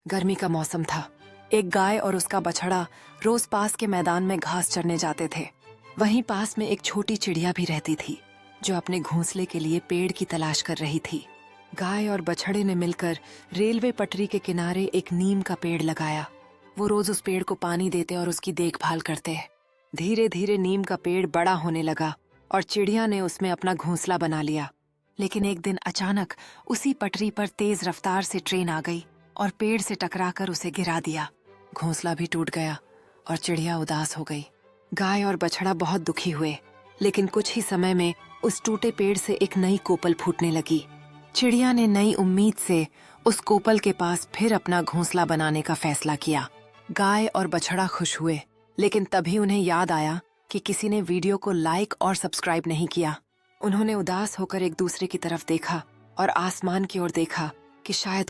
गर्मी का मौसम था। एक गाय और उसका बछड़ा रोज पास के मैदान में घास चरने जाते थे। वहीं पास में एक छोटी चिड़िया भी रहती थी जो अपने घोंसले के लिए पेड़ की तलाश कर रही थी। गाय और बछड़े ने मिलकर रेलवे पटरी के किनारे एक नीम का पेड़ लगाया। वो रोज उस पेड़ को पानी देते और उसकी देखभाल करते। धीरे धीरे नीम का पेड़ बड़ा होने लगा और चिड़िया ने उसमें अपना घोंसला बना लिया। लेकिन एक दिन अचानक उसी पटरी पर तेज रफ्तार से ट्रेन आ गई और पेड़ से टकराकर उसे गिरा दिया। घोंसला भी टूट गया और चिड़िया उदास हो गई। गाय और बछड़ा बहुत दुखी हुए, लेकिन कुछ ही समय में उस टूटे पेड़ से एक नई कोपल फूटने लगी। चिड़िया ने नई उम्मीद से उस कोपल के पास फिर अपना घोंसला बनाने का फैसला किया। गाय और बछड़ा खुश हुए, लेकिन तभी उन्हें याद आया कि किसी ने वीडियो को लाइक और सब्सक्राइब नहीं किया। उन्होंने उदास होकर एक दूसरे की तरफ देखा और आसमान की ओर देखा कि शायद